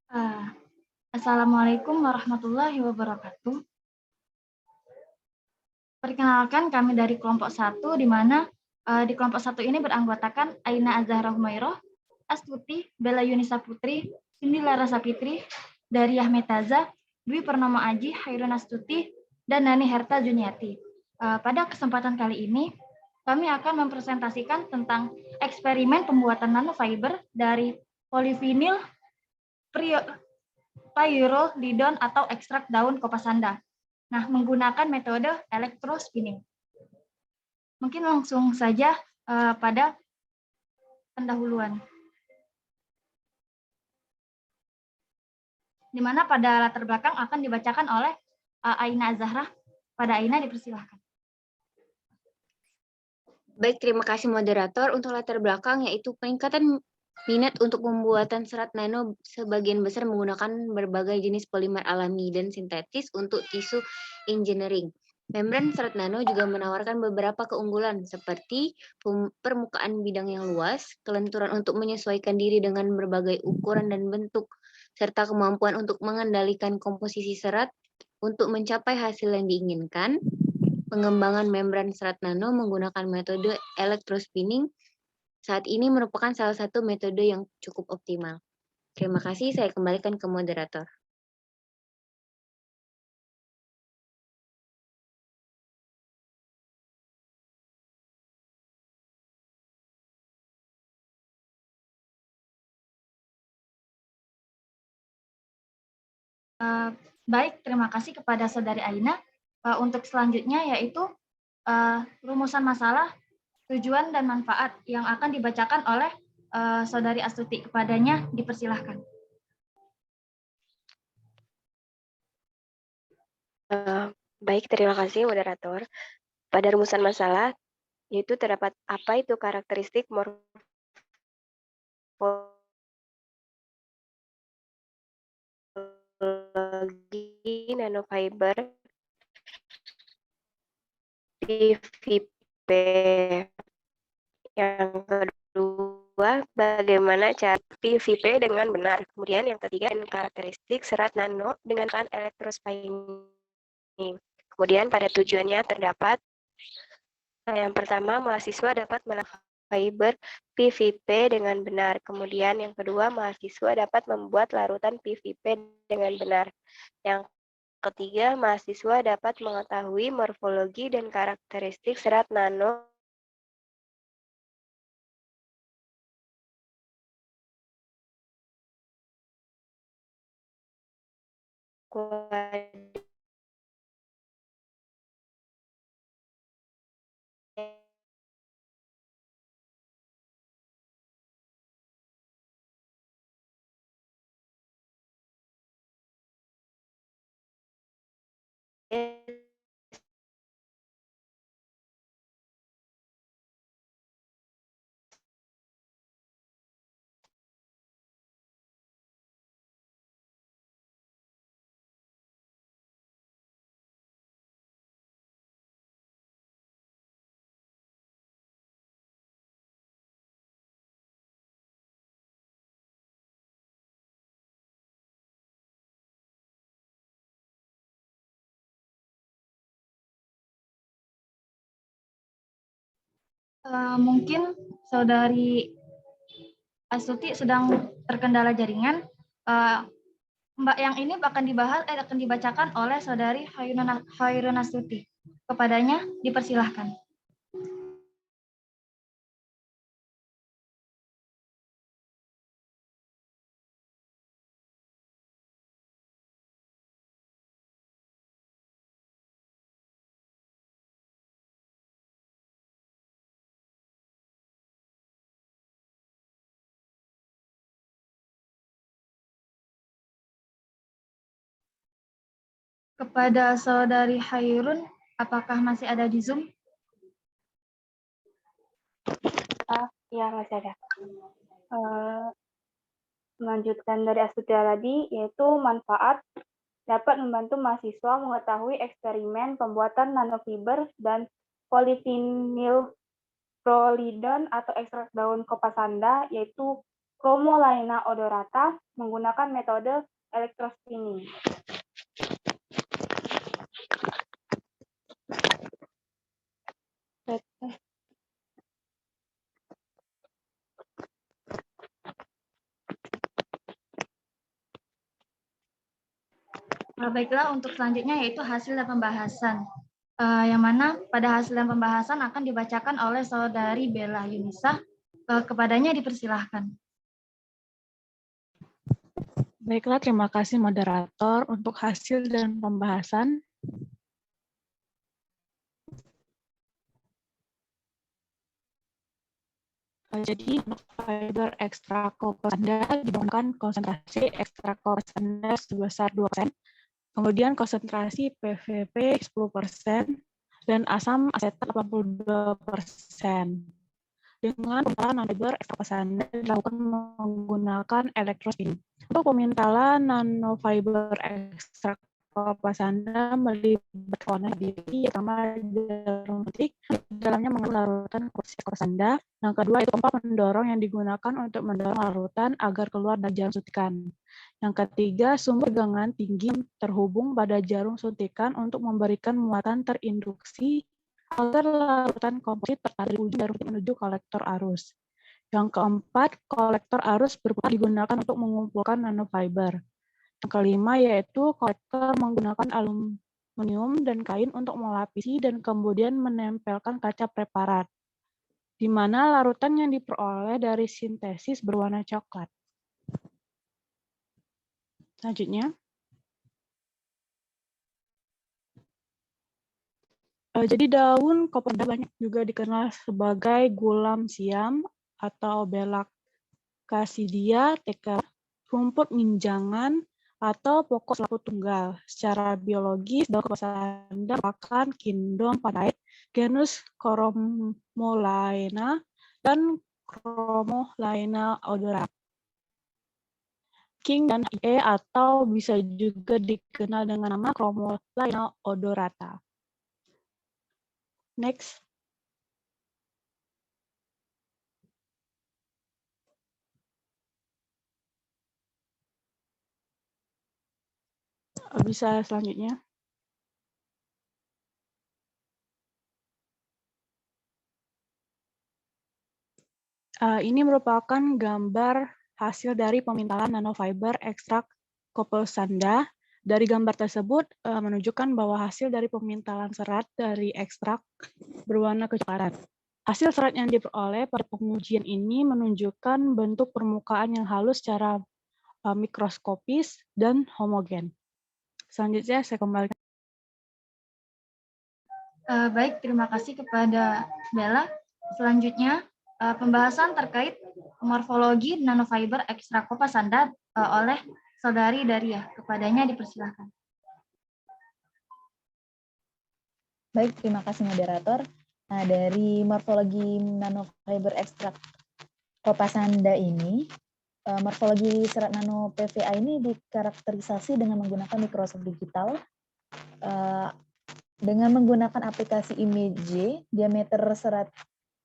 Ah, Assalamualaikum warahmatullahi wabarakatuh. Perkenalkan kami dari kelompok satu, di mana di kelompok satu ini beranggotakan Aina Azahra Humairah, Astuti, Bella Yunisa Putri, Cindy Larasa Fitri, Dariah Metaza, Dwi Purnomo Aji, Hairun Astuti, dan Nani Herta Juniati. Pada kesempatan kali ini, kami akan mempresentasikan tentang eksperimen pembuatan nanofiber dari polivinil pyrrolidon atau ekstrak daun kopasanda. Nah, menggunakan metode elektrospinning. Mungkin langsung saja pada pendahuluan. Di mana pada latar belakang akan dibacakan oleh Aina Zahra. Pada Aina dipersilahkan. Baik, terima kasih moderator. Untuk latar belakang yaitu peningkatan minat untuk pembuatan serat nano sebagian besar menggunakan berbagai jenis polimer alami dan sintetis untuk tisu engineering. Membran serat nano juga menawarkan beberapa keunggulan seperti permukaan bidang yang luas, kelenturan untuk menyesuaikan diri dengan berbagai ukuran dan bentuk, serta kemampuan untuk mengendalikan komposisi serat untuk mencapai hasil yang diinginkan. Pengembangan membran serat nano menggunakan metode elektrospinning saat ini merupakan salah satu metode yang cukup optimal. Terima kasih, saya kembalikan ke moderator. Baik, terima kasih kepada Saudari Aina. Untuk selanjutnya yaitu rumusan masalah, tujuan dan manfaat yang akan dibacakan oleh Saudari Astuti. Kepadanya dipersilahkan. Baik, terima kasih moderator. Pada rumusan masalah, yaitu terdapat apa itu karakteristik morfologi nanofiber PVP. Yang kedua, bagaimana cara PVP dengan benar. Kemudian yang ketiga, karakteristik serat nano dengan kan elektrospinning. Kemudian pada tujuannya terdapat yang pertama, mahasiswa dapat melakukan fiber PVP dengan benar. Kemudian yang kedua, mahasiswa dapat membuat larutan PVP dengan benar. Yang ketiga, mahasiswa dapat mengetahui morfologi dan karakteristik serat nano Mungkin Saudari Astuti sedang terkendala jaringan. Mbak yang ini akan dibacakan oleh Saudari Hairun Astuti. Kepadanya dipersilahkan. Kepada Saudari Hairun, apakah masih ada di Zoom? Ya, masih ada. Melanjutkan dari Astuti tadi, yaitu manfaat dapat membantu mahasiswa mengetahui eksperimen pembuatan nanofiber dan polivinil prolidon atau ekstrak daun kopasanda, yaitu Chromolaena odorata menggunakan metode elektrospinning. Baiklah, untuk selanjutnya yaitu hasil dan pembahasan. Yang mana pada hasil dan pembahasan akan dibacakan oleh Saudari Bella Yunisa. Kepadanya dipersilahkan. Baiklah, terima kasih moderator untuk hasil dan pembahasan. Jadi, fiber ekstrak kopasanda diberikan konsentrasi ekstrak kopasanda sebesar 2%, kemudian konsentrasi PVP 10%, dan asam asetat 82%. Dengan pemintalan fiber ekstrak kopasanda dilakukan menggunakan elektrospinning. Untuk pemintalan nanofiber ekstrak kopasanda melibatkan warna biru, pertama jarum suntik, dalamnya mengandung larutan kopasanda. Yang kedua itu pompa pendorong yang digunakan untuk mendorong larutan agar keluar dari jarum suntikan. Yang ketiga, sumber tegangan tinggi terhubung pada jarum suntikan untuk memberikan muatan terinduksi agar larutan komposit tertarik dari ujung jarum suntik menuju kolektor arus. Yang keempat, kolektor arus berputar digunakan untuk mengumpulkan nanofiber. Yang kelima yaitu kolektor menggunakan aluminium dan kain untuk melapisi dan kemudian menempelkan kaca preparat, di mana larutan yang diperoleh dari sintesis berwarna coklat. Selanjutnya, jadi daun kopasanda banyak juga dikenal sebagai gulam siam atau belak Casidia teca, rumput minjangan, atau pokok selaku tunggal. Secara biologis, daun kopasanda merupakan kingdom Pandae, genus Chromolaena, dan Chromolaena odorata. King dan IE atau bisa juga dikenal dengan nama Chromolaena odorata. Next. Bisa selanjutnya. Ini merupakan gambar hasil dari pemintalan nanofiber ekstrak kopasanda. Dari gambar tersebut menunjukkan bahwa hasil dari pemintalan serat dari ekstrak berwarna kecoklatan. Hasil serat yang diperoleh pada pengujian ini menunjukkan bentuk permukaan yang halus secara mikroskopis dan homogen. Selanjutnya saya kembalikan. Baik, terima kasih kepada Bella. Selanjutnya, pembahasan terkait morfologi nanofiber ekstrak kopasanda oleh Saudari Daria. Kepadanya dipersilahkan. Baik, terima kasih moderator. Nah, dari morfologi nanofiber ekstrak kopasanda ini, morfologi serat nano PVA ini dikarakterisasi dengan menggunakan mikroskop digital, dengan menggunakan aplikasi ImageJ, diameter serat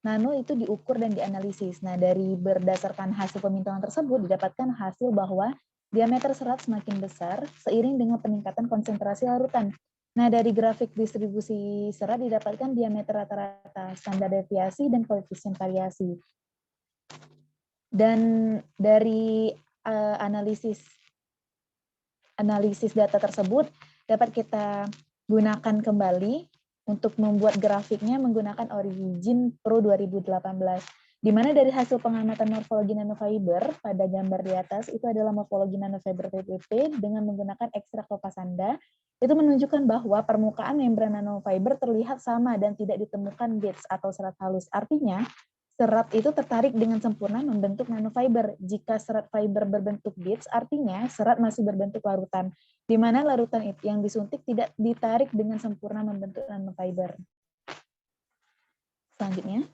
nano itu diukur dan dianalisis. Nah, dari berdasarkan hasil pemintalan tersebut didapatkan hasil bahwa diameter serat semakin besar seiring dengan peningkatan konsentrasi larutan. Nah, dari grafik distribusi serat didapatkan diameter rata-rata, standar deviasi, dan koefisien variasi. Dan dari analisis data tersebut dapat kita gunakan kembali untuk membuat grafiknya menggunakan Origin Pro 2018. Di mana dari hasil pengamatan morfologi nanofiber pada gambar di atas itu adalah morfologi nanofiber PPP dengan menggunakan ekstrak kopasanda, itu menunjukkan bahwa permukaan membran nanofiber terlihat sama dan tidak ditemukan beads atau serat halus. Artinya, serat itu tertarik dengan sempurna membentuk nanofiber. Jika serat fiber berbentuk beads, artinya serat masih berbentuk larutan, di mana larutan itu yang disuntik tidak ditarik dengan sempurna membentuk nanofiber. Selanjutnya.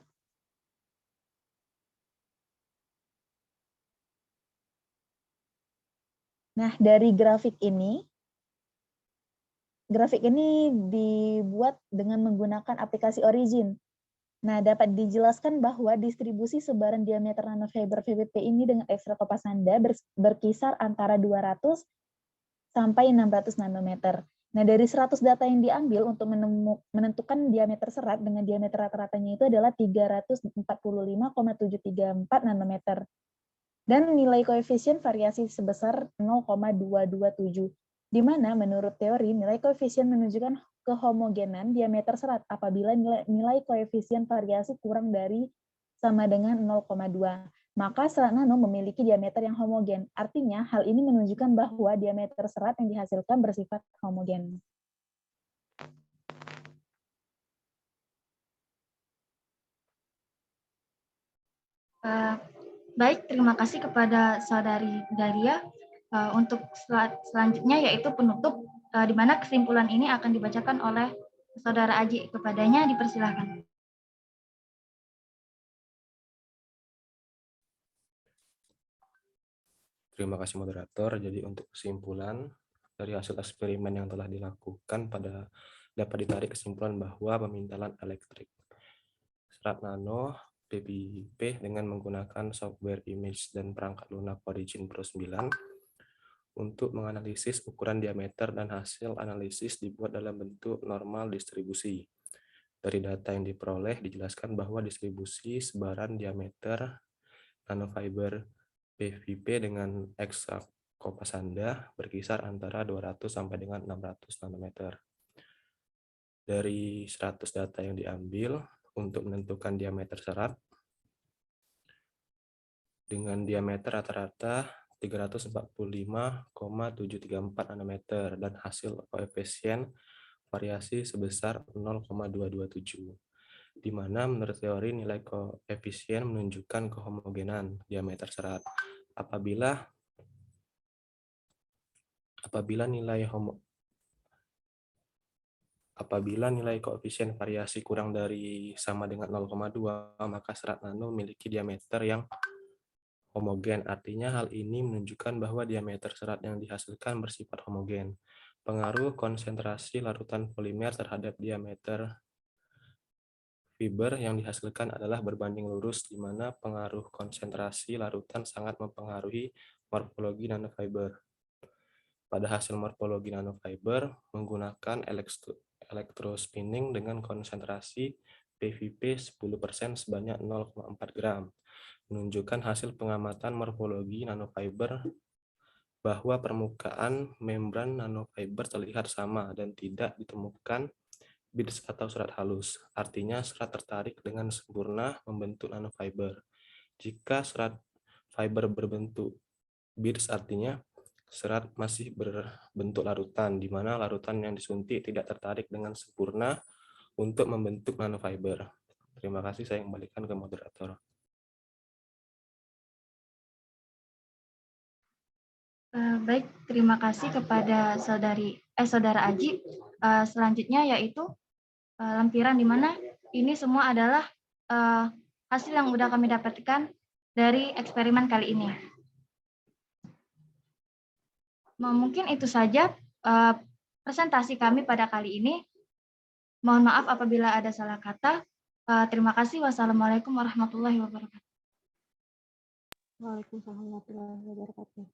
Nah, dari grafik ini dibuat dengan menggunakan aplikasi Origin. Nah, dapat dijelaskan bahwa distribusi sebaran diameter nanofiber VVP ini dengan ekstra kopas Anda berkisar antara 200 sampai 600 nanometer. Nah, dari 100 data yang diambil untuk menentukan diameter serat dengan diameter rata-ratanya itu adalah 345,734 nanometer. Dan nilai koefisien variasi sebesar 0,227, di mana menurut teori nilai koefisien menunjukkan kehomogenan diameter serat apabila nilai koefisien variasi kurang dari sama dengan 0,2. Maka serat nano memiliki diameter yang homogen. Artinya, hal ini menunjukkan bahwa diameter serat yang dihasilkan bersifat homogen. Baik, terima kasih kepada Saudari Dalia. Untuk selanjutnya yaitu penutup, di mana kesimpulan ini akan dibacakan oleh Saudara Aji. Kepadanya dipersilahkan. Terima kasih moderator. Jadi untuk kesimpulan dari hasil eksperimen yang telah dilakukan dapat ditarik kesimpulan bahwa pemintalan elektrik serat nano PVP dengan menggunakan software image dan perangkat lunak Origin Pro 9 untuk menganalisis ukuran diameter dan hasil analisis dibuat dalam bentuk normal distribusi. Dari data yang diperoleh dijelaskan bahwa distribusi sebaran diameter nanofiber PVP dengan ekstra kopas Anda berkisar antara 200 sampai dengan 600 nanometer. Dari 100 data yang diambil untuk menentukan diameter serat dengan diameter rata-rata 345,734 nanometer dan hasil koefisien variasi sebesar 0,227. Di mana menurut teori nilai koefisien menunjukkan kehomogenan diameter serat. Apabila nilai koefisien variasi kurang dari sama dengan 0,2, maka serat nano memiliki diameter yang homogen. Artinya hal ini menunjukkan bahwa diameter serat yang dihasilkan bersifat homogen. Pengaruh konsentrasi larutan polimer terhadap diameter fiber yang dihasilkan adalah berbanding lurus, di mana pengaruh konsentrasi larutan sangat mempengaruhi morfologi nanofiber. Pada hasil morfologi nanofiber menggunakan elektrospinning dengan konsentrasi PVP 10% sebanyak 0,4 gram. Menunjukkan hasil pengamatan morfologi nanofiber bahwa permukaan membran nanofiber terlihat sama dan tidak ditemukan beads atau serat halus. Artinya serat tertarik dengan sempurna membentuk nanofiber. Jika serat fiber berbentuk beads, artinya serat masih berbentuk larutan, di mana larutan yang disuntik tidak tertarik dengan sempurna untuk membentuk nanofiber. Terima kasih, saya kembalikan ke moderator. Baik, terima kasih kepada Saudara Aji. Selanjutnya yaitu lampiran, di mana ini semua adalah hasil yang sudah kami dapatkan dari eksperimen kali ini. Mungkin itu saja presentasi kami pada kali ini. Mohon maaf apabila ada salah kata. Terima kasih. Wassalamualaikum warahmatullahi wabarakatuh. Waalaikumsalam warahmatullahi wabarakatuh.